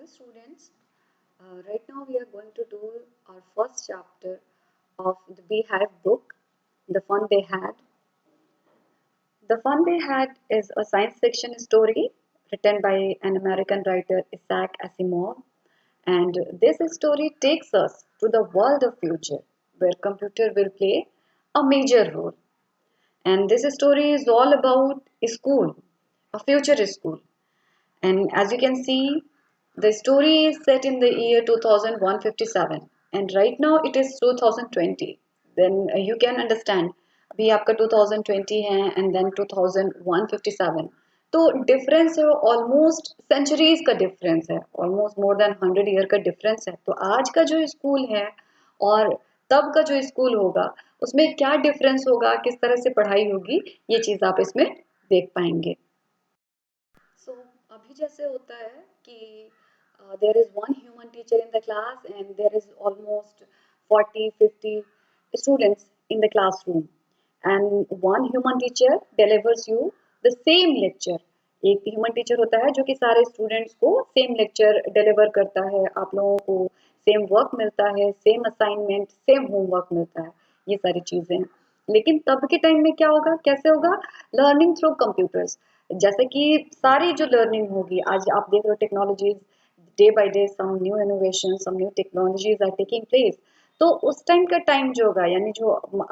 students. Right now we are going to do our first chapter of the Beehive book, The Fun They Had. The Fun They Had is a science fiction story written by an American writer, Isaac Asimov. And this story takes us to the world of future, where computer will play a major role. And this story is all about a school, a future school. And as you can see, the story is set in the year 2157 and right now it is 2020. Then you can understand अभी आपका 2020 है and then 2157. तो difference है almost centuries का difference है, almost more than 100 year का difference है. तो आज का जो स्कूल है और तब का जो स्कूल होगा उसमें क्या डिफरेंस होगा, किस तरह से पढ़ाई होगी, ये चीज आप इसमें देख पाएंगे. सो अभी जैसे होता है कि there is one human teacher in the class and there is almost 40-50 students in the classroom and one human teacher delivers you the same lecture. एक ह्यूमन टीचर होता है जो कि सारे स्टूडेंट्स को सेम लेक्चर डिलीवर करता है, आप लोगों को सेम वर्क मिलता है, सेम असाइनमेंट, सेम होमवर्क मिलता है, ये सारी चीजें. लेकिन तब के टाइम में क्या होगा, कैसे होगा, लर्निंग थ्रू कंप्यूटर्स. जैसे कि सारी जो लर्निंग होगी, आज आप देख रहे हो technologies day by day, some new innovation, some new technologies are taking place. तो उस टाइम का टाइम जो होगा, यानी जो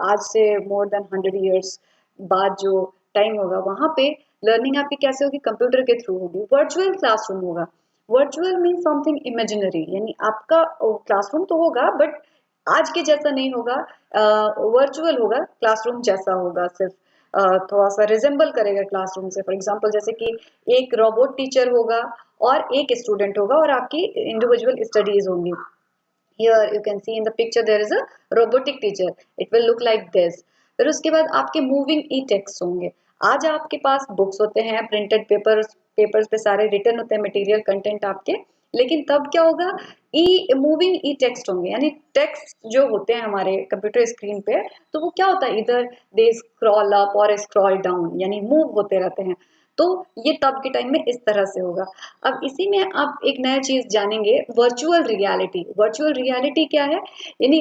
आज से मोर देन 100 ईयर्स बाद जो टाइम होगा, वहां पे लर्निंग आपकी कैसे होगी, कंप्यूटर के थ्रू होगी, वर्चुअल क्लासरूम होगा. वर्चुअल मीन समथिंग इमेजिनरी, यानी आपका क्लासरूम तो होगा बट आज के जैसा नहीं होगा, वर्चुअल होगा, क्लासरूम जैसा होगा, सिर्फ थोड़ा सा रिजेंबल करेगा क्लासरूम से. फॉर एग्जांपल जैसे कि एक रोबोट टीचर होगा और एक स्टूडेंट होगा और आपकी इंडिविजुअल स्टडीज होंगी. Here you can see in the picture there is a robotic teacher. It will look like this. फिर उसके बाद आपके मूविंग ई टेक्स्ट होंगे. आज आपके पास बुक्स होते हैं, प्रिंटेड पेपर्स पे सारे रिटर्न होते हैं मटेरियल कंटेंट आपके. लेकिन तब क्या होगा, ई मूविंग ई टेक्स्ट होंगे, यानी टेक्स्ट जो होते हैं हमारे कंप्यूटर स्क्रीन पे, तो वो क्या होता है, इधर दे स्क्रॉल अप और स्क्रॉल डाउन, यानी मूव होते रहते हैं. तो ये तब के टाइम में इस तरह से होगा. अब इसी में आप एक नया चीज जानेंगे, वर्चुअल रियलिटी. वर्चुअल रियलिटी क्या है, यानी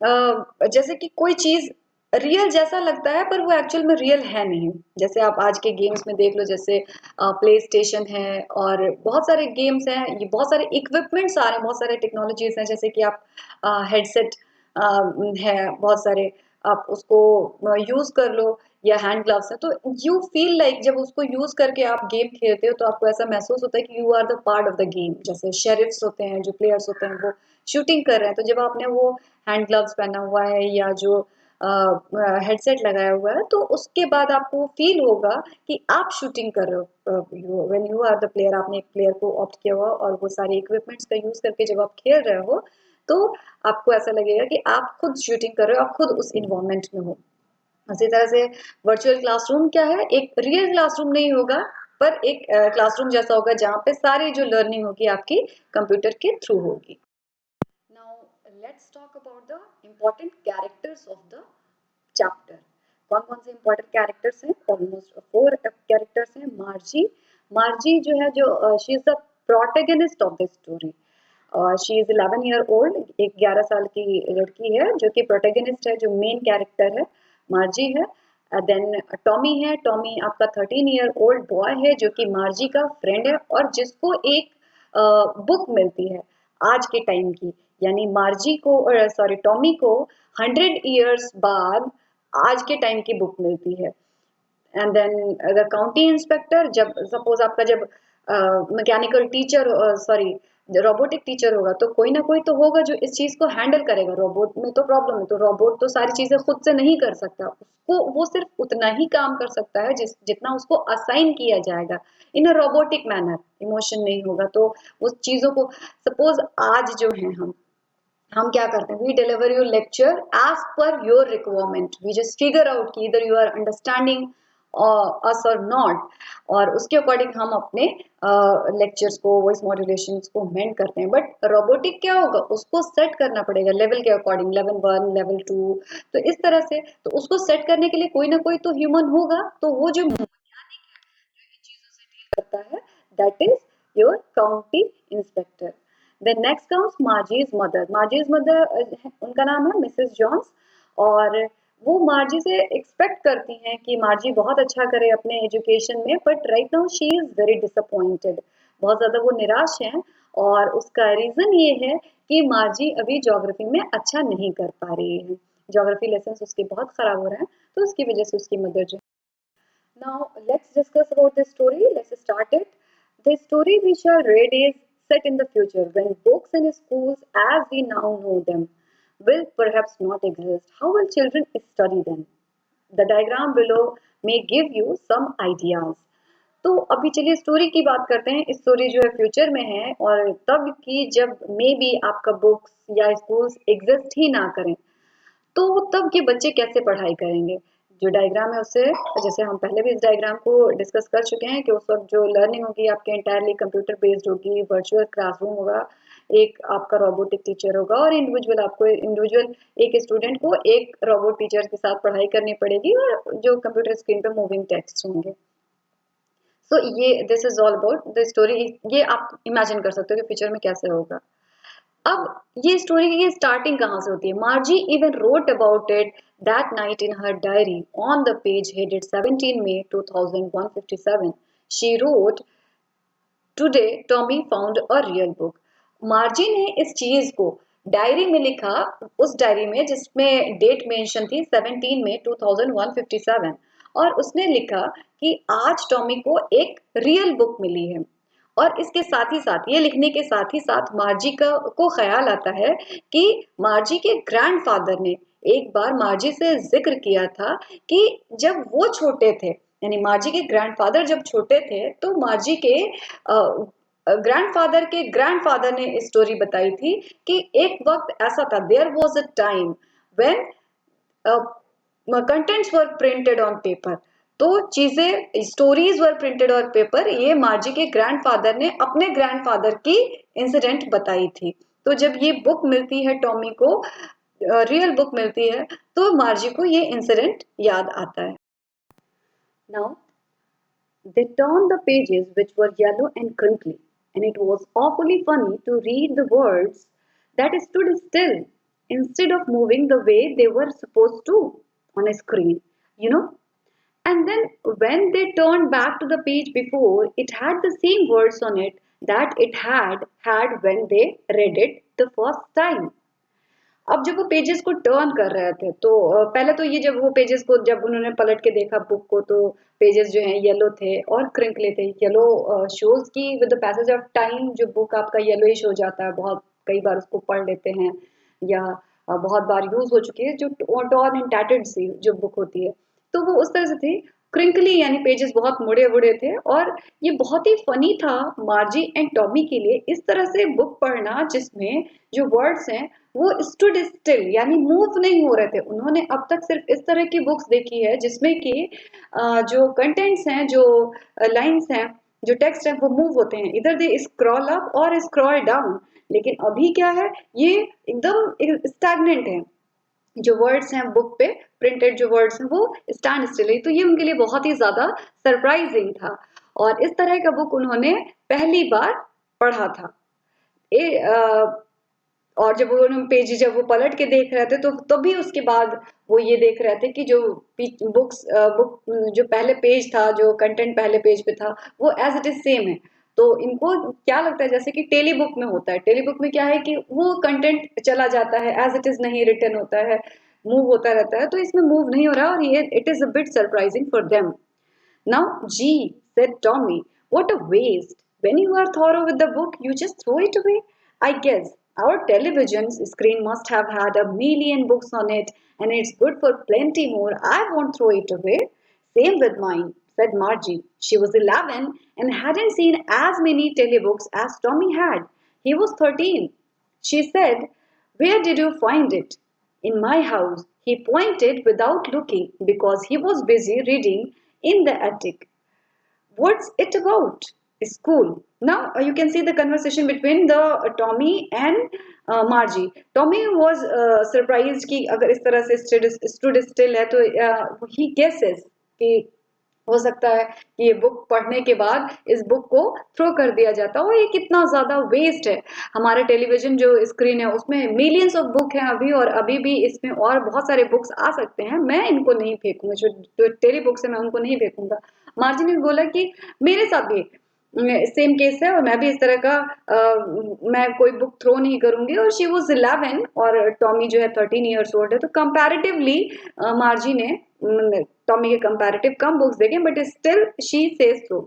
जैसे कि कोई चीज रियल जैसा लगता है पर वो एक्चुअल में रियल है नहीं. जैसे आप आज के गेम्स में देख लो, जैसे प्ले स्टेशन है और बहुत सारे गेम्स हैं, ये बहुत सारे इक्विपमेंट्स आ रहे हैं, बहुत सारे टेक्नोलॉजीज हैं, जैसे कि आप हेडसेट है, बहुत सारे आप उसको यूज कर लो, या हैंड ग्लव्स है, तो यू फील लाइक जब उसको यूज करके आप गेम खेलते हो तो आपको ऐसा महसूस होता है कि you are the part of the game. जैसे शेरिफ्स होते हैं, जो प्लेयर्स होते हैं वो शूटिंग कर रहे हैं, तो जब आपने वो हैंड ग्लव्स पहना हुआ है या जो हेडसेट लगाया हुआ है, तो उसके बाद आपको फील होगा कि आप शूटिंग कर रहे हो. When you are the player, आपने एक प्लेयर को ऑप्ट किया हुआ और वो सारे इक्विपमेंट्स का यूज करके जब आप खेल रहे हो, तो आपको ऐसा लगेगा कि आप खुद शूटिंग कर रहे हो, आप खुद उस इन्वायरमेंट में हो. इसी तरह से वर्चुअल क्लासरूम क्या है, एक रियल क्लासरूम नहीं होगा पर एक क्लासरूम जैसा होगा जहाँ पे सारी जो लर्निंग होगी आपकी कंप्यूटर के थ्रू होगी. Now let's talk about the important characters of the chapter. कौन कौन से इम्पोर्टेंट कैरेक्टर्स हैं, ऑलमोस्ट 4 कैरेक्टर्स हैं. मार्जी, मार्जी जो है, जो she is the protagonist of the story. She is 11 year old, एक 11 साल की लड़की है जो कि प्रोटैगनिस्ट है, जो मेन कैरेक्टर है मार्जी है. देन टॉमी है, टॉमी आपका 13 ईयर ओल्ड बॉय है जो कि मार्जी का फ्रेंड है और जिसको एक बुक मिलती है आज के टाइम की, यानी मार्जी को, सॉरी टॉमी को 100 ईयर्स बाद आज के टाइम की बुक मिलती है. And then the county inspector, जब सपोज आपका जब mechanical teacher, sorry robotic teacher होगा, तो कोई ना कोई तो होगा जो इस चीज को हैंडल करेगा. रोबोट में तो प्रॉब्लम है, तो रोबोट तो सारी चीजें खुद से नहीं कर सकता, उसको वो सिर्फ उतना ही काम कर सकता है जितना उसको असाइन किया जाएगा इन अ रोबोटिक मैनर. इमोशन नहीं होगा तो उस चीजों को, सपोज आज जो है हम क्या करते हैं, we deliver your lecture as per your requirement. We just figure out कि इधर यू आर अंडरस्टैंडिंग अस और नॉट, और उसके अकॉर्डिंग हम अपने लेक्चर्स को, वॉइस मॉड्यूलेशंस को मेंट करते हैं. बट रोबोटिक क्या होगा, उसको सेट करना पड़ेगा लेवल के अकॉर्डिंग, लेवल 1, लेवल 2, तो इस तरह से. तो उसको सेट करने के लिए कोई ना कोई तो ह्यूमन होगा, तो वो जो मैकेनिक है जो इन चीजों से डील करता है, that is your county inspector. Then next comes Margie's mother. Margie's mother उनका नाम है मिसेस जॉन्स, और वो मार्जी से एक्सपेक्ट करती हैं कि मार्जी बहुत अच्छा करे अपने एजुकेशन में, but right now she is very disappointed, बहुत ज्यादा वो निराश हैं। और उसका रीजन ये है कि मार्जी अभी ज्योग्राफी में अच्छा नहीं कर पा रही है, ज्योग्राफी लेसन उसके बहुत खराब हो रहे हैं, तो उसकी वजह से उसकी मदर जो। Now let's discuss about the story. Let's start it. The story we shall read is set in the future when books and schools as we now know them will perhaps not exist. How will children study them? The diagram below may give you some ideas. तो अभी चलिए story की बात करते हैं। Story जो है future में है, और तब की जब मे बी आपका बुक्स या स्कूल्स एग्जिस्ट ही ना करें, तो तब के बच्चे कैसे पढ़ाई करेंगे। जो डायग्राम है उससे, जैसे हम पहले भी इस डायग्राम को डिस्कस कर चुके हैं कि उस वक्त जो लर्निंग होगी आपके इंटायरली कंप्यूटर बेस्ड होगी, वर्चुअल क्लासरूम होगा, एक आपका रोबोटिक टीचर होगा, और इंडिविजुअल एक स्टूडेंट को एक रोबोट टीचर के साथ पढ़ाई करनी पड़ेगी, और जो कंप्यूटर स्क्रीन पे मूविंग टेक्स्ट होंगे। सो ये this is all about the story. ये आप इमेजिन कर सकते हो कि फ्यूचर में कैसे होगा। अब ये स्टोरी की स्टार्टिंग कहाँ से होती है। मार्जी even wrote about it that night in her diary on the page headed 17 May 2157। She wrote, today Tommy found a real book. मार्जी ने इस चीज को डायरी में लिखा, उस डायरी में जिसमें डेट मेंशन थी 17 May 2157, और उसने लिखा कि आज टॉमी को एक रियल बुक मिली है। और इसके साथ ही साथ, ये लिखने के साथ ही साथ मार्जी को ख्याल आता है कि मार्जी के ग्रैंडफादर ने एक बार मार्जी से जिक्र किया था कि जब वो छोटे थे, यानी मार्जी के ग्रैंडफादर जब छोटे थे, तो मार्जी के ग्रैंडफादर ने स्टोरी बताई थी कि एक वक्त ऐसा था, there was a time when contents were printed on paper. तो चीजें, stories were printed on paper, ये मार्जी के ग्रैंडफादर ने अपने ग्रैंडफादर की इंसिडेंट बताई थी। तो जब ये बुक मिलती है टॉमी को, रियल बुक मिलती है, तो मार्जी को ये इंसिडेंट याद आता है। Now they turned the pages which were yellow and crinkly, and it was awfully funny to read the words that stood still instead of moving the way they were supposed to on a screen, you know. And then when they turned back to the page before, it had the same words on it that it had when they read it the first time. अब जब वो pages को turn कर रहे थे, तो पहले तो ये, जब वो पेजेस को जब उन्होंने पलट के देखा बुक को, तो पेजेस जो हैं येलो थे और क्रिंकले थे। येलो शोज की with the passage of time जो बुक आपका येलोइश हो जाता है, बहुत कई बार उसको पढ़ लेते हैं, या बहुत बार यूज हो चुकी है, जो टॉर्न एंड टैटेड सी जो बुक होती है, तो वो उस तरह से थी। क्रिंकली यानी पेजेस बहुत मुड़े मुड़े थे, और ये बहुत ही फनी था मार्जी एंड टॉमी के लिए इस तरह से बुक पढ़ना जिसमें जो वर्ड्स हैं वो स्टूड स्टिल यानी मूव नहीं हो रहे थे। उन्होंने अब तक सिर्फ इस तरह की बुक्स देखी है जिसमें कि जो कंटेंट्स हैं, जो लाइंस हैं, जो टेक्स्ट है, वो मूव होते हैं, इधर दे स्क्रॉल अप और स्क्रॉल डाउन। लेकिन अभी क्या है, ये एकदम स्टैग्नेंट है, जो वर्ड्स हैं बुक पे प्रिंटेड, जो वर्ड्स हैं वो स्टैंड स्टिल है। तो ये उनके लिए बहुत ही ज्यादा सरप्राइजिंग था, और इस तरह का बुक उन्होंने पहली बार पढ़ा था। और जब वो पेज जब वो पलट के देख रहे थे, तो तभी उसके बाद वो ये देख रहे थे कि जो बुक जो पहले पेज था, जो कंटेंट पहले पेज पे था, वो एज इट इज सेम है। तो इनको क्या लगता है, जैसे कि टेली बुक में होता है, टेली बुक में क्या है कि वो कंटेंट चला जाता है, एज इट इज नहीं रिटर्न होता है, मूव होता रहता है, तो इसमें मूव नहीं हो रहा, और ये it is a bit surprising for them. Now जी said Tommy, what a waste. When you are thorough with the book, you just throw it away. I guess our television screen must have had a million books on it, and it's good for plenty more. I won't throw it away. Same with mine, said Margie. She was 11 and hadn't seen as many telebooks as Tommy had. He was 13. She said, where did you find it? In my house. He pointed without looking because he was busy reading in the attic. What's it about? School. Now you can see the conversation between the Tommy and Margie. Tommy was surprised कि अगर इस तरह से stood still है, तो he guesses कि हो सकता है कि ये बुक पढ़ने के बाद इस बुक को थ्रो कर दिया जाता हो, ये कितना ज्यादा वेस्ट है। हमारे टेलीविजन जो स्क्रीन है उसमें मिलियंस ऑफ बुक हैं अभी, और अभी भी इसमें और बहुत सारे बुक्स आ सकते हैं, मैं इनको नहीं फेंकूंगा, जो टेली बुक्स है मैं उनको नहीं फेंकूंगा। मार्जी ने बोला कि मेरे साथ भी सेम केस है और मैं भी इस तरह का मैं कोई बुक थ्रो नहीं करूंगी। और शी वॉज 11 और टॉमी जो है 13 ईयर्स ओल्ड है, तो कंपैरेटिवली मार्जी ने टॉमी के कंपैरेटिव कम बुक्स देखे, but still she says so.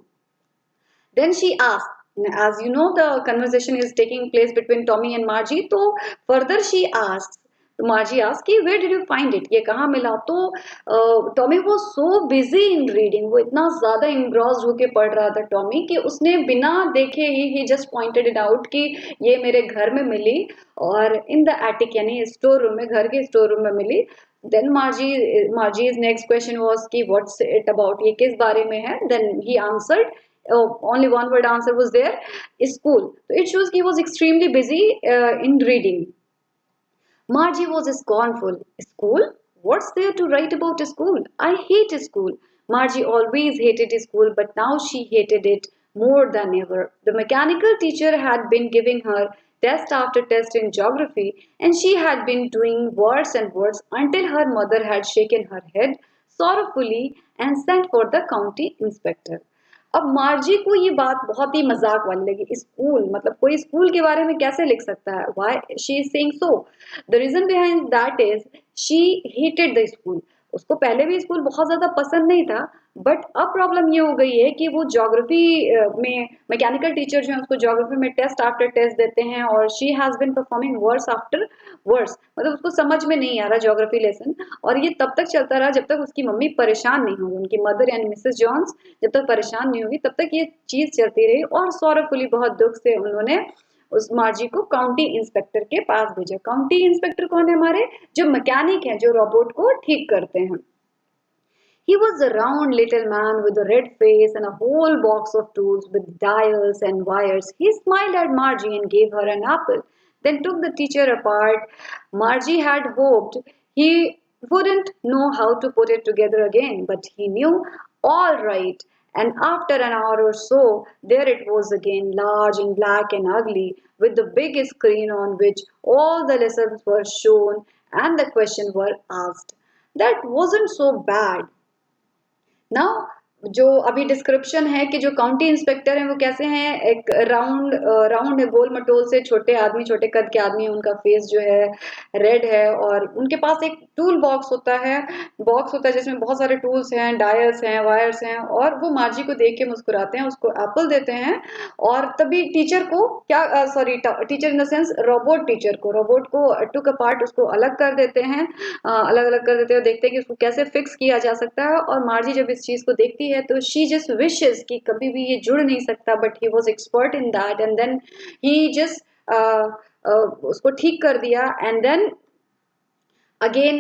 Then she asked, as you know, the conversation is taking place between Tommy and Margie. तो further she asks, तो Margie asked कि where did you find it? ये कहाँ मिला? तो Tommy was so busy in reading, वो इतना ज़्यादा engrossed होके पढ़ रहा था टॉमी, कि उसने बिना देखे ही he just pointed it out कि ये मेरे घर में मिली, और in the attic यानी स्टोर रूम में, घर के स्टोर रूम में मिली। Then Margie's next question was कि what's it about? ये किस बारे में है? Then he answered, only one word answer was there, school. So it shows he was extremely busy in reading. Margie was scornful. School? What's there to write about school? I hate school. Margie always hated school, but now she hated it more than ever. The mechanical teacher had been giving her test after test in geography, and she had been doing worse and worse until her mother had shaken her head sorrowfully and sent for the county inspector. अब मार्जी को ये बात बहुत ही मजाक वाली लगी। School मतलब कोई स्कूल के बारे में कैसे लिख सकता है? Why she is saying so? The reason behind that is she hated the school. उसको पहले भी स्कूल बहुत ज्यादा पसंद नहीं था, बट अब प्रॉब्लम ये हो गई है कि वो ज्योग्राफी में मैकेनिकल टीचर जो है उसको ज्योग्राफी में टेस्ट आफ्टर टेस्ट देते हैं, और she has been performing worse after worse, मतलब उसको समझ में नहीं आ रहा ज्योग्राफी लेसन। और ये तब तक चलता रहा जब तक उसकी मम्मी परेशान नहीं होगी, उनकी मदर यानी मिसेस जॉन्स जब तक परेशान नहीं होगी तब तक ये चीज चलती रही। और सौरभफुली बहुत दुख से उन्होंने उस मार्जी को काउंटी इंस्पेक्टर के पास भेजा। काउंटी इंस्पेक्टर कौन है? हमारे जो मैकेनिक हैं, जो रोबोट को ठीक करते हैं। He was a round little man with a red face and a whole box of tools with dials and wires. He smiled at Margie and gave her an apple, then took the teacher apart. Margie had hoped he wouldn't know how to put it together again, but he knew all right. And after an hour or so, there it was again, large and black and ugly, with the big screen on which all the lessons were shown and the questions were asked. That wasn't so bad. ना, जो अभी description है कि जो county inspector हैं वो कैसे हैं, एक राउंड है, गोल मटोल से, छोटे आदमी, छोटे कद के आदमी, उनका फेस जो है रेड है, और उनके पास एक टूल बॉक्स होता है जिसमें बहुत सारे टूल्स हैं, डायल्स हैं, वायर्स हैं, और वो मार्जी को देख के मुस्कुराते हैं, उसको एप्पल देते हैं। और तभी टीचर को क्या, sorry teacher in the sense robot को टुक अपार्ट, उसको अलग कर देते हैं, अलग अलग कर देते हैं, देखते हैं कि उसको कैसे फिक्स किया जा सकता है। और मार्जी जब इस चीज को देखती है तो शी जस्ट विशेस कि कभी भी ये जुड़ नहीं सकता, but he was expert in that, and then he just उसको ठीक कर दिया। एंड देन अगेन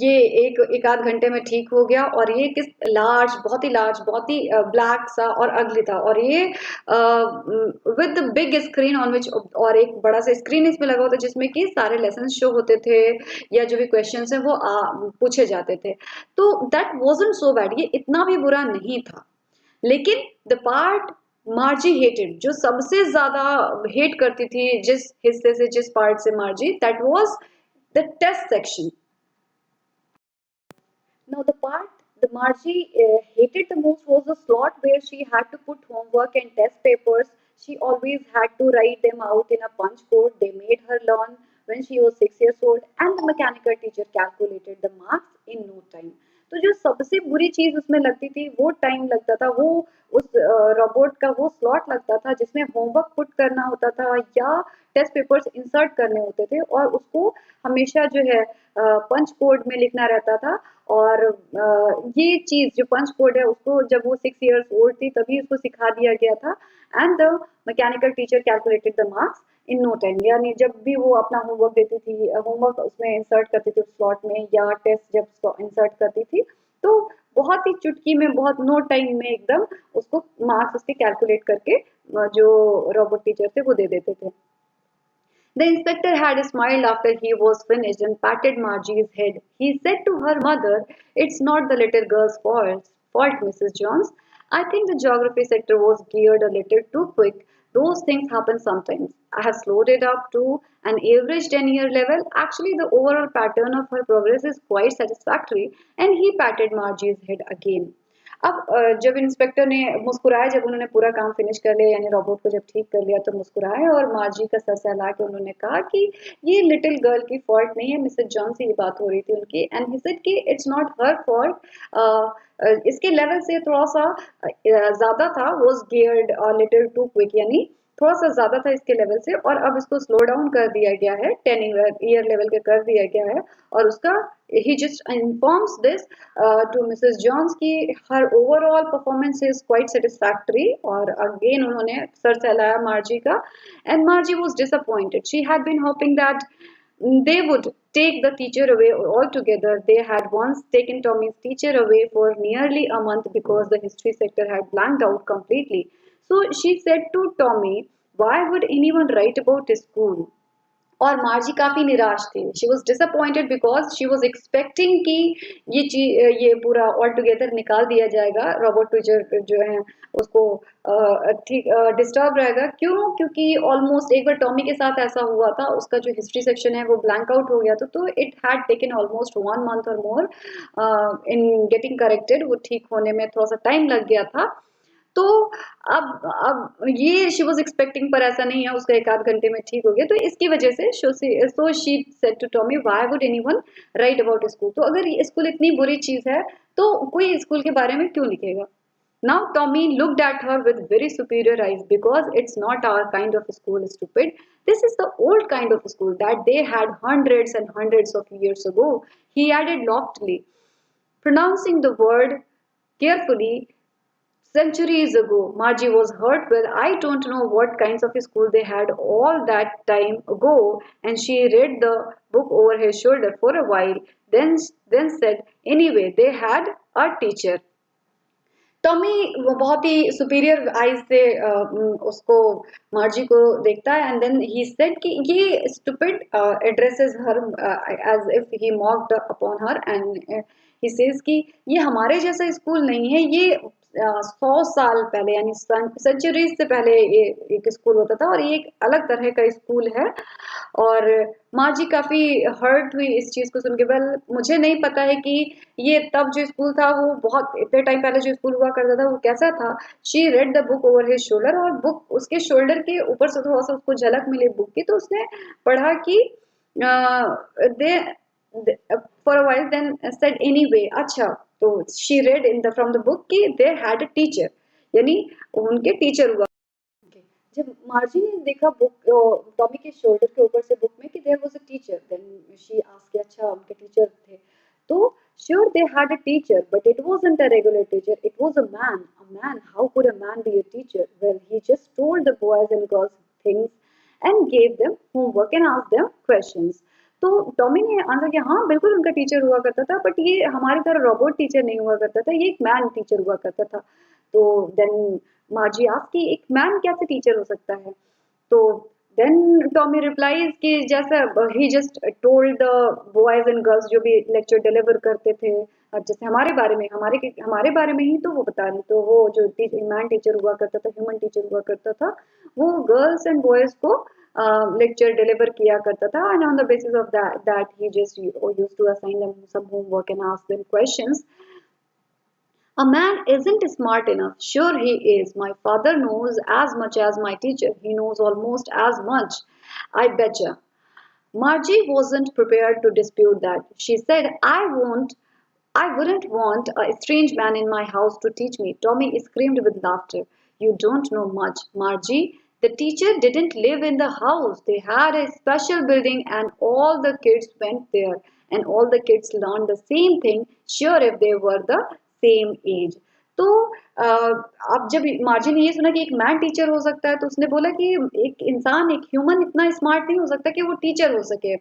ये एक आध घंटे में ठीक हो गया, और ये किस लार्ज, बहुत ही ब्लैक सा और अगली था, और ये with big screen on which, और एक बड़ा सा स्क्रीन इसमें लगा होता जिसमें कि सारे लेसन शो होते थे, या जो भी क्वेश्चंस हैं वो पूछे जाते थे। तो दैट वाजंट सो बैड, ये इतना भी बुरा नहीं था। लेकिन द पार्ट मार्जी हेटेड, जो सबसे ज्यादा हेट करती थी, जिस हिस्से से, जिस पार्ट से Margie, that was the test section. Now, the part the Margie hated the most was the slot where she had to put homework and test papers. She always had to write them out in a punch code they made her learn when she was 6 years old, and the mechanical teacher calculated the marks in no time. तो जो सबसे बुरी चीज उसमें लगती थी वो time लगता था, वो उस रोबोट का वो स्लॉट लगता था जिसमें होमवर्क पुट करना होता था या टेस्ट पेपर्स इंसर्ट करने होते थे, और उसको हमेशा जो है पंच कोड में लिखना रहता था। और ये चीज जो पंच कोड है उसको जब वो 6 years ओल्ड थी तभी उसको सिखा दिया गया था। And the mechanical teacher calculated the marks in no time, यानी जब भी वो अपना होमवर्क देती थी, होमवर्क उसमें इंसर्ट करती थी उस स्लॉट में, या टेस्ट जब इंसर्ट करती थी, तो बहुत ही चुटकी में, बहुत नो टाइम में एकदम उसको मार्क्स उसके कैलकुलेट करके जो रोबोट टीचर थे वो दे देते थे। The inspector had smiled after he was finished and patted Margie's head. He said to her mother, "It's not the little girl's fault, Mrs. Jones. I think the geography sector was geared a little too quick. Those things happen sometimes. I have slowed it up to an average 10-year level. Actually, the overall pattern of her progress is quite satisfactory. And he patted Margie's head again. अब जब inspector ने मुस्कुराया, जब उन्होंने पूरा काम finish कर लिया, यानी रोबोट को जब ठीक कर लिया, तो मुस्कुराए और मार्जी का सर सहला के उन्होंने कहा कि ये लिटिल गर्ल की फॉल्ट नहीं है। मिसेस जॉन से ये बात हो रही थी उनकी, एंड ही सेड कि इट्स नॉट हर फॉल्ट, इसके लेवल से थोड़ा सा ज्यादा था, was geared little too quick, यानी थोड़ा सा ज्यादा था इसके लेवल से, और अब इसको स्लो डाउन कर दिया गया है, 10 ईयर लेवल के कर दिया गया है। और उसका he just informs this to Mrs. Jones कि her overall performance is quite satisfactory, और again उन्होंने सर सहलाया मार्जी का, and Margie was disappointed. She had been hoping that they would take the teacher away altogether. They had once taken Tommy's teacher away for nearly a month because the history sector had blanked out completely. So she said to Tommy, why would anyone write about his school? और मार्जी काफी निराश थी। She was disappointed because she was expecting कि ये पूरा all together निकाल दिया जाएगा, रोबोट टीचर जो है उसको ठीक डिस्टर्ब रहेगा। क्यों? क्योंकि ऑलमोस्ट एक बार टॉमी के साथ ऐसा हुआ था, उसका जो हिस्ट्री सेक्शन है वो ब्लैंक आउट हो गया था, तो it had taken almost 1 month और मोर इन गेटिंग करेक्टेड, वो ठीक होने में थोड़ा सा टाइम लग गया था। तो अब ये शी वॉज एक्सपेक्टिंग, पर ऐसा नहीं है, उसका 1 आध घंटे में ठीक हो गया। तो इसकी वजह से so she said to Tommy, why would anyone write about school? तो अगर ये स्कूल इतनी बुरी चीज है तो कोई स्कूल के बारे में क्यों लिखेगा? Now Tommy looked at her with very superior eyes, because it's not our kind of school, stupid. This is the old kind of school that they had hundreds and hundreds of years ago, he added loftily, pronouncing the word carefully. Centuries ago. Margie was hurt. Well, I don't know what kinds of school they had all that time ago, and she read the book over his shoulder for a while, then said, anyway, they had a teacher. Tommy बहुत ही superior eyes से उसको मार्जी को देखता है, and then he said कि ये stupid addresses her as if he mocked upon her, and he says कि ये हमारे जैसा स्कूल नहीं है, ये 100 साल पहले यानी सेंचुरीज से पहले ये एक स्कूल होता था, और ये एक अलग तरह का स्कूल है। और मार्जी काफी हर्ट हुई इस चीज को सुन के। वेल, मुझे नहीं पता है कि ये तब जो स्कूल था वो बहुत इतने टाइम पहले जो स्कूल हुआ करता था वो कैसा था। She read the book over his shoulder, और बुक उसके शोल्डर के ऊपर से थोड़ा सा उसको झलक मिली बुक की, तो उसने पढ़ा कि they for a while then said anyway. अच्छा, तो she read in the from the book कि दे हैड अ टीचर, यानी उनके टीचर हुआ। जब मार्जी ने देखा बुक टॉमी के शोल्डर के ऊपर से बुक में कि there was a teacher, then she asked, अच्छा उनके टीचर थे? तो sure they had a teacher, but it wasn't a regular teacher, it was a man. A man? How could a man be a teacher? Well, he just told the boys and girls things and gave them homework and asked them questions. तो Tommy ने answer किया, हाँ बिल्कुल उनका teacher हुआ करता था, but ये हमारी तरह रोबोट टीचर नहीं हुआ करता था, ये एक मैन टीचर हुआ करता था। तो देन मार्जी आस्क्ड कि एक मैन कैसे टीचर हो सकता है? तो देन टॉमी रिप्लाइज कि जैसा ही just told the boys and girls जो भी लेक्चर डिलीवर करते थे, जैसे हमारे बारे में, हमारे बारे में ही तो वो बता रही। तो वो जो मैन टीचर हुआ करता था, ह्यूमन टीचर हुआ करता था, वो गर्ल्स एंड बॉयज को लेक्चर डिलीवर किया करता था, and on the basis of that he just used to assign them some homework and ask them questions. A man isn't smart enough. Sure he is. My father knows as much as my teacher. He knows almost as much. I betcha. Margie wasn't prepared to dispute that. She said, I wouldn't want a strange man in my house to teach me. Tommy screamed with laughter. You don't know much, Margie. The teacher didn't live in the house. They had a special building and all the kids went there. And all the kids learned the same thing. Sure, if they were the same age. तो अब जब मार्जी ने ये सुना कि एक man teacher हो सकता है, तो उसने बोला कि एक इंसान, एक ह्यूमन इतना स्मार्ट नहीं हो सकता कि वो टीचर हो सके.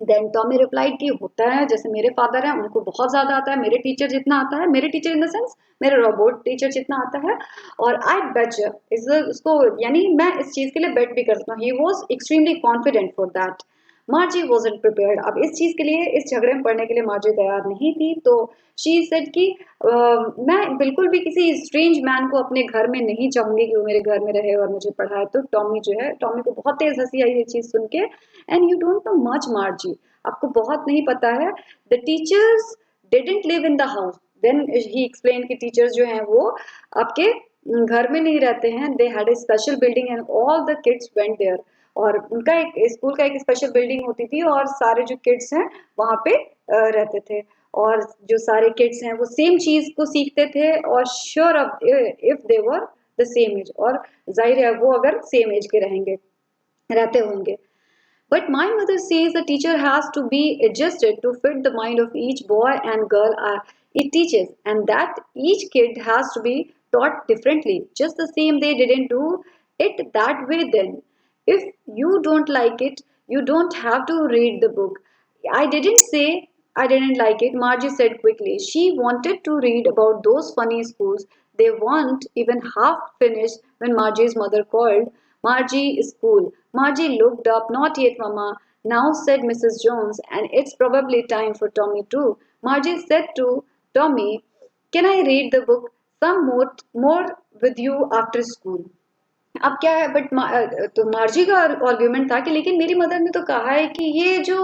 देन टॉमी रिप्लाइड कि होता है, जैसे मेरे फादर हैं, उनको बहुत ज्यादा आता है, मेरे टीचर जितना आता है, मेरे टीचर इन द सेंस मेरे रोबोट टीचर जितना आता है. और आई बेट उसको, यानी मैं इस चीज के लिए बेट भी कर सकता हूँ. He was extremely confident for that. मार्जी wasn't prepared. अब इस चीज के लिए, इस झगड़े में पड़ने के लिए मार्जी तैयार नहीं थी। तो शी सेड कि मैं बिल्कुल भी किसी स्ट्रेंज मैन को अपने घर में नहीं चाहूंगी कि वो मेरे घर में रहे और मुझे पढ़ाए। तो टॉमी जो है, टॉमी को बहुत तेज हंसी आई ये चीज सुन के। And you don't know much Margie, आपको बहुत नहीं पता है। The teachers didn't live in the house. Then he explain कि टीचर्स जो हैं वो आपके घर में नहीं रहते हैं। They had a special building and all the kids went there. और उनका एक स्कूल का एक स्पेशल बिल्डिंग होती थी और सारे जो किड्स हैं वहां पे रहते थे। और जो सारे किड्स हैं वो सेम चीज को सीखते थे और sure if they were the same age, और जाहिर है वो अगर सेम एज के रहेंगे, रहते होंगे। But my mother says the teacher has to be adjusted to fit the mind of each boy and girl it teaches, and that each kid has to be taught differently. Just the same, they didn't do it that way then. If you don't like it, you don't have to read the book. I didn't say I didn't like it, Margie said quickly. She wanted to read about those funny schools. They weren't even half finished when Margie's mother called. Margie, school. Margie looked up. Not yet, Mama. Now, said Mrs. Jones, and it's probably time for Tommy too. Margie said to Tommy, can I read the book some more with you after school? अब क्या है, but तो मार्जी का argument था कि लेकिन मेरी mother ने तो कहा है कि ये जो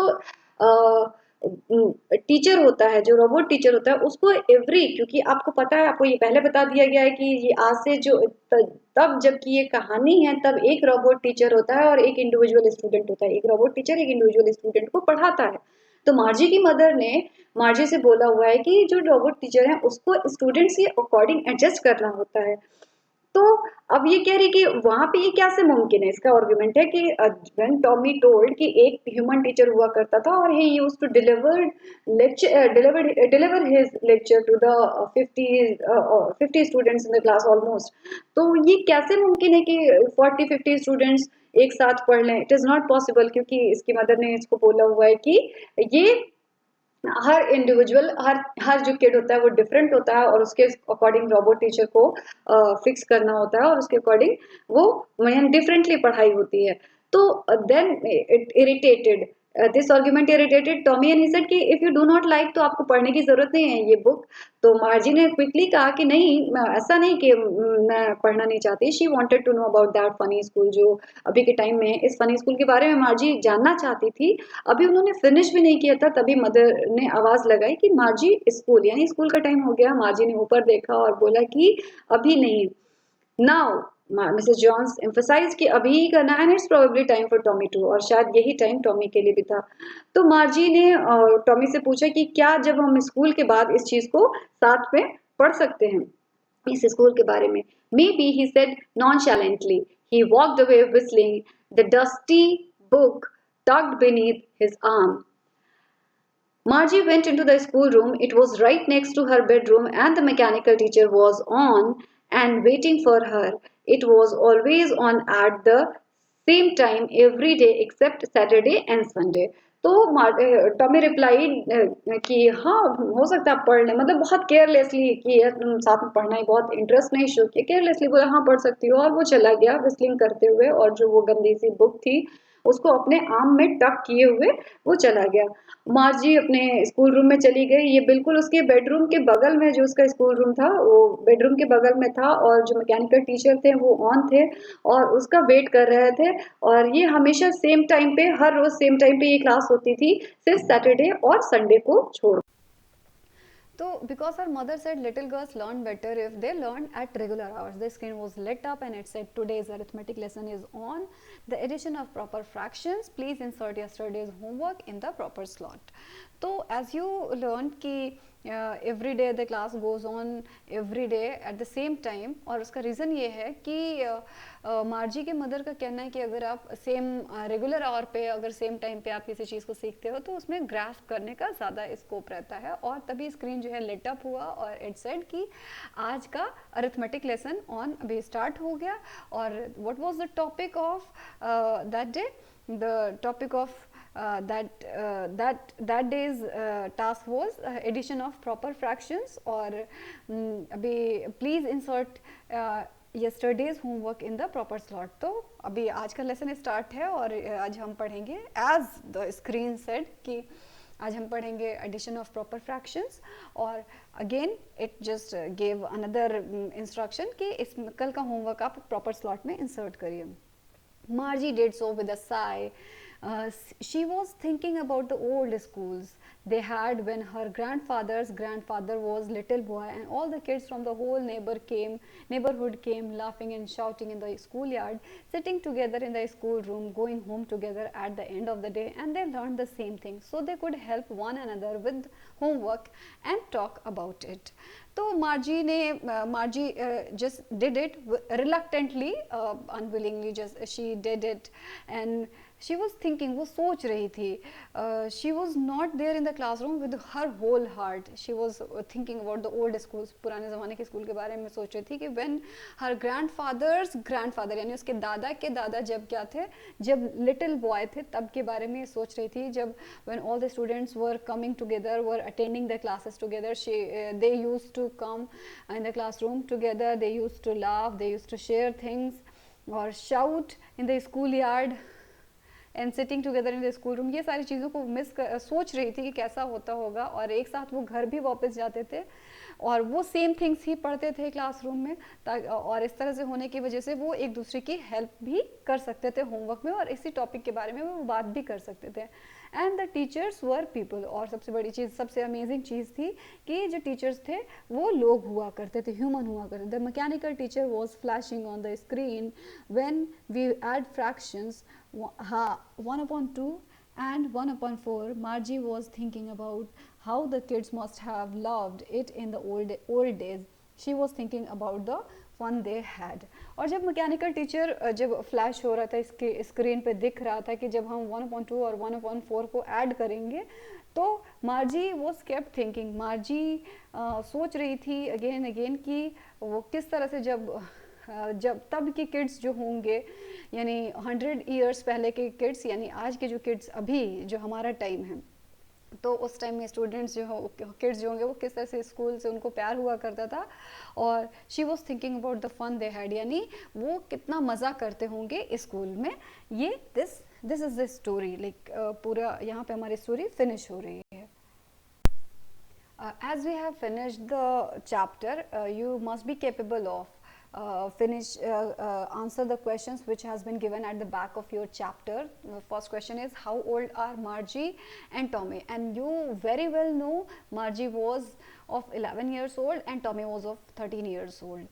टीचर होता है, जो रोबोट टीचर होता है, उसको एवरी, क्योंकि आपको पता है, आपको ये पहले बता दिया गया है कि ये आज से जो तब जबकि ये कहानी है तब एक रोबोट टीचर होता है और एक इंडिविजुअल स्टूडेंट होता है। एक रोबोट टीचर एक इंडिविजुअल स्टूडेंट को पढ़ाता है। तो मार्जी की मदर ने मार्जी से बोला हुआ है कि जो रोबोट टीचर है उसको स्टूडेंट्स के अकॉर्डिंग एडजस्ट करना होता है। तो अब ये कह रही कि वहां पे ये कैसे मुमकिन है। इसका आर्गुमेंट है कि व्हेन टॉमी टोल्ड कि एक ह्यूमन टीचर हुआ करता था और he used to deliver his lecture to the 50 students in the class almost. तो ये कैसे मुमकिन है कि 40-50 स्टूडेंट्स एक साथ पढ़ लें? इट इज नॉट पॉसिबल, क्योंकि इसकी मदर ने इसको बोला हुआ है कि ये हर इंडिविजुअल, हर जो किड होता है वो डिफरेंट होता है और उसके अकॉर्डिंग रोबोट टीचर को फिक्स करना होता है और उसके अकॉर्डिंग वो डिफरेंटली पढ़ाई होती है। तो then it irritated this argument irritated Tommy and he said कि if you do not like तो आपको पढ़ने की जरूरत नहीं है ये बुक। तो मार्जी ने क्विकली कहा कि नहीं, ऐसा नहीं कि मैं पढ़ना नहीं चाहती। She wanted to know about that funny school, जो अभी के टाइम में इस फनी स्कूल के बारे में मार्जी जानना चाहती थी। अभी उन्होंने फिनिश भी नहीं किया था, तभी मदर ने आवाज लगाई कि मार्जी स्कूल, यानी स्कूल का टाइम हो गया। मार्जी ने ऊपर देखा और बोला कि अभी नहीं। नाउ मिसेस जॉन्स एम्फसाइज कि अभी ही करना है, and it's probably time for Tommy too, और शायद यही टाइम टॉमी के लिए भी था। तो मार्जी ने टॉमी से पूछा कि क्या जब हम स्कूल के बाद इस चीज को साथ में पढ़ सकते हैं, इस स्कूल के बारे में? Maybe, he said nonchalantly. He walked away whistling, the dusty book tucked beneath his arm. Margie went into the schoolroom. It was right next to her bedroom, and the mechanical teacher was on and waiting for her. It was always on at the same time every day except Saturday and Sunday. तो Tommy replied कि हाँ हो सकता है आप पढ़ लें, मतलब बहुत केयरलेसली कि यार तुम साथ में पढ़ना ही बहुत इंटरेस्ट नहीं शो किया, केयरलेसली बोला हाँ पढ़ सकती हो, और वो चला गया विस्लिंग करते हुए और जो वो गंदी सी बुक थी उसको अपने आर्म में टक किए हुए वो चला गया। मार्जी अपने स्कूल रूम में चली गई। ये बिल्कुल उसके बेडरूम के बगल में, जो उसका स्कूल रूम था वो बेडरूम के बगल में था, और जो मैकेनिकल टीचर थे वो ऑन थे और उसका वेट कर रहे थे। और ये हमेशा सेम टाइम पे, हर रोज सेम टाइम पे ये क्लास होती थी, सिर्फ सैटरडे और संडे को छोड़। So, because her mother said little girls learn better if they learn at regular hours, the screen was lit up and it said today's arithmetic lesson is on. The addition of proper fractions. Please insert yesterday's homework in the proper slot. So, as you learned कि every day the class goes on every day at the same time, और उसका reason ये है कि मार्जी के mother का कहना है कि अगर आप सेम रेगुलर आवर पे, अगर सेम टाइम पे आप किसी चीज़ को सीखते हो तो उसमें ग्रास्प करने का ज़्यादा स्कोप रहता है। और तभी स्क्रीन जो है लिट अप हुआ और इट सेड कि आज का अरिथमेटिक लेसन ऑन अभी स्टार्ट हो गया। और what was the topic of that day? The topic of that day's task was addition of proper fractions। और अभी please insert yesterday's homework in the proper slot. तो अभी आज का लेसन स्टार्ट है और आज हम पढ़ेंगे as the screen said कि आज हम पढ़ेंगे addition of proper fractions और again it just gave another instruction कि इस कल का homework आप proper slot में insert करिए. Margie did so with a sigh. She was thinking about the old schools they had when her grandfather's grandfather was little boy, and all the kids from the whole neighborhood came laughing and shouting in the schoolyard, sitting together in the schoolroom, going home together at the end of the day, and they learned the same thing so they could help one another with homework and talk about it. तो मार्जी just did it reluctantly, unwillingly, just she did it, and she was thinking, वो सोच रही थी, she was not there in the classroom with her whole heart. She was thinking about the old schools, पुराने ज़माने के school के बारे में सोच रही थी कि when her grandfather's grandfather यानी उसके दादा के दादा जब क्या थे, जब little boy थे तब के बारे में सोच रही थी, जब when all the students were coming together, were attending the classes together, they used to come in the classroom together, they used to laugh, they used to share things or shout in the schoolyard and sitting together in the school room. ये सारी चीज़ों को सोच रही थी कि कैसा होता होगा, और एक साथ वो घर भी वापस जाते थे और वो सेम थिंग्स ही पढ़ते थे क्लासरूम में, और इस तरह से होने की वजह से वो एक दूसरे की हेल्प भी कर सकते थे होमवर्क में और इसी टॉपिक के बारे में वो बात भी कर सकते थे. And the teachers were people, और सबसे बड़ी चीज़, सबसे अमेजिंग चीज़ थी कि जो टीचर्स थे वो लोग हुआ करते थे, ह्यूमन हुआ करते थे. The mechanical teacher was flashing on the screen when we add fractions 1/2 and 1/4. Margie was thinking about how the kids must have loved it in the old days. She was thinking about the fun they had. और जब mechanical teacher जब flash हो रहा था, इसके screen पे दिख रहा था कि जब हम 1/2 और 1/4 को ऐड करेंगे तो मार्जी वॉज केप्ट थिंकिंग. मार्जी सोच रही थी अगेन अगेन कि वो किस तरह से जब तब के किड्स जो होंगे, यानी 100 ईयर्स पहले के किड्स, यानी आज के जो किड्स अभी जो हमारा टाइम है, तो उस टाइम में स्टूडेंट्स जो हो, किड्स जो होंगे, वो किस तरह से स्कूल से उनको प्यार हुआ करता था. और she was thinking about the fun they had, यानी वो कितना मज़ा करते होंगे स्कूल में. ये this is the story, like पूरा यहाँ पे हमारी स्टोरी फिनिश हो रही है. As we have finished the chapter, you must be capable of answer the questions which has been given at the back of your chapter. The first question is, how old are Margie and Tommy? And you very well know Margie was of 11 years old and Tommy was of 13 years old.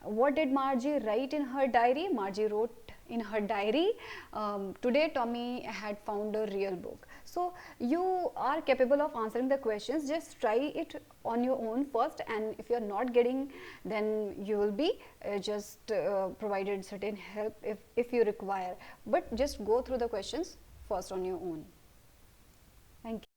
What did Margie write in her diary? Margie wrote in her diary, today Tommy had found a real book. So you are capable of answering the questions. Just try it on your own first, and if you are not getting, then you will be provided certain help if you require, but just go through the questions first on your own. Thank you.